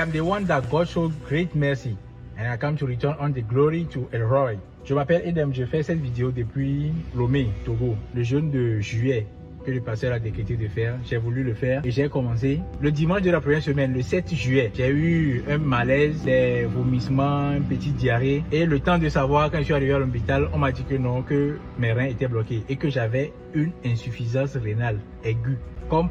I'm the one that God showed great mercy and I come to return on the glory to Elroy. Je m'appelle Edem, je fais cette vidéo depuis Lomé, Togo, le jeûne de juillet que le pasteur a décrété de faire. J'ai voulu le faire et j'ai commencé. Le dimanche de la première semaine, le 7 juillet, j'ai eu un malaise, des vomissements, une petite diarrhée. Et le temps de savoir, quand je suis arrivé à l'hôpital, on m'a dit que non, que mes reins étaient bloqués et que j'avais une insuffisance rénale aiguë. Comme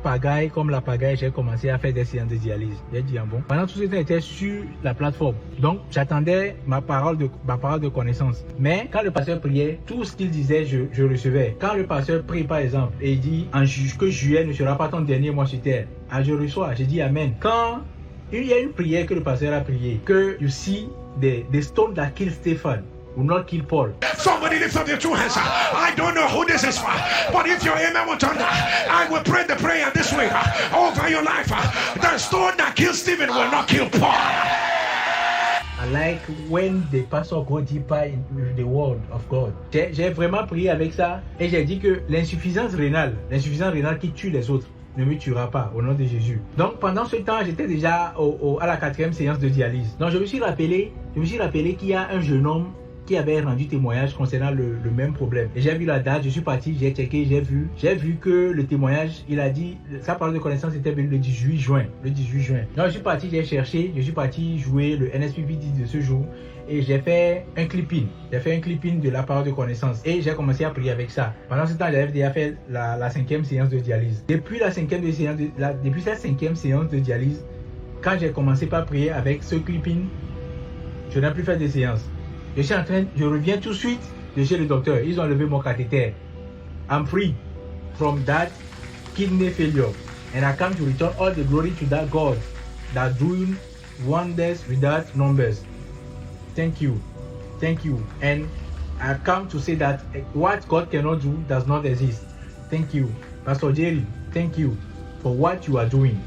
la pagaille, j'ai commencé à faire des séances de dialyse. J'ai dit, bon. Pendant tout ce temps, j'étais sur la plateforme. Donc, j'attendais ma parole de connaissance. Mais quand le pasteur priait, tout ce qu'il disait, je recevais. Quand le pasteur prie, par exemple, et il dit que juillet ne sera pas ton dernier mois sur terre, je reçois, je dis Amen. Quand il y a une prière que le pasteur a priée, que you see the stone that killed Stephen will not kill Paul. Somebody lift up your two hands. I don't know who this is for, but if your amen will turn, I will pray the prayer this way over your life. The stone that killed Stephen will not kill Paul. I like when the pastor go deeper in the word of God. J'ai vraiment prié avec ça et j'ai dit que l'insuffisance rénale qui tue les autres ne me tuera pas au nom de Jésus. Donc pendant ce temps, j'étais déjà à la 4e séance de dialyse. Donc je me suis rappelé qu'il y a un jeune homme qui avait rendu témoignage concernant le même problème. Et j'ai vu la date, je suis parti, j'ai checké, j'ai vu que le témoignage, il a dit, sa parole de connaissance était le 18 juin. Donc je suis parti, j'ai cherché, je suis parti jouer le NSPP10 de ce jour et j'ai fait un clipping. De la parole de connaissance et j'ai commencé à prier avec ça. Pendant ce temps, j'avais déjà fait la 5e séance de dialyse. Depuis cette 5e séance de dialyse, quand j'ai commencé par prier avec ce clipping, je n'ai plus fait de séance. Je reviens tout de suite de chez le docteur. Ils ont levé mon cathéter. I'm free from that kidney failure. And I come to return all the glory to that God that doing wonders without numbers. Thank you. And I come to say that what God cannot do does not exist. Thank you. Pastor Jerry, thank you for what you are doing.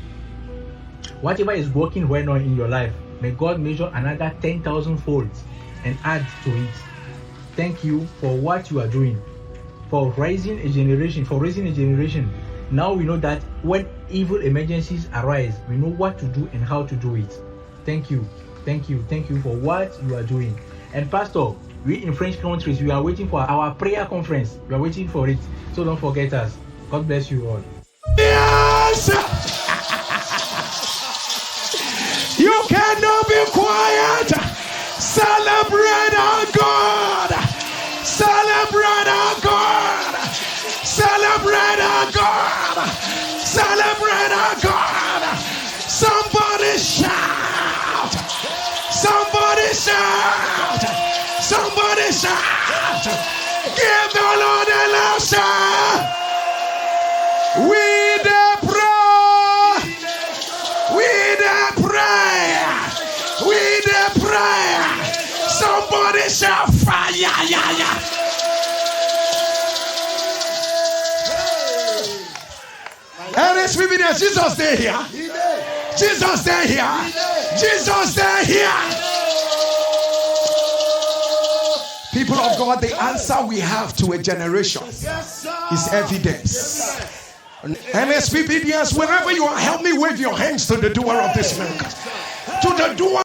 Whatever is working right now in your life, may God measure another 10,000 folds and add to it. Thank you for what you are doing, for raising a generation. Now we know that when evil emergencies arise, we know what to do and how to do it. Thank you for what you are doing. And Pastor, we in French countries, we are waiting for our prayer conference. We are waiting for it, so don't forget us. God bless you all. Yes! You cannot be quiet. Celebrate our God. Celebrate our God. Celebrate our God. Celebrate our God. Somebody shout. Somebody shout. Somebody shout. Give the Lord a loud shout. We the prayer. We the prayer. We the prayer. Somebody shout fire. And it's with me there. Jesus stay here. Jesus stay here. Jesus stay here. People of God, the answer we have to a generation is evidence. MSPPDS, wherever you are, help me wave your hands to the doer of this miracle. To the doer.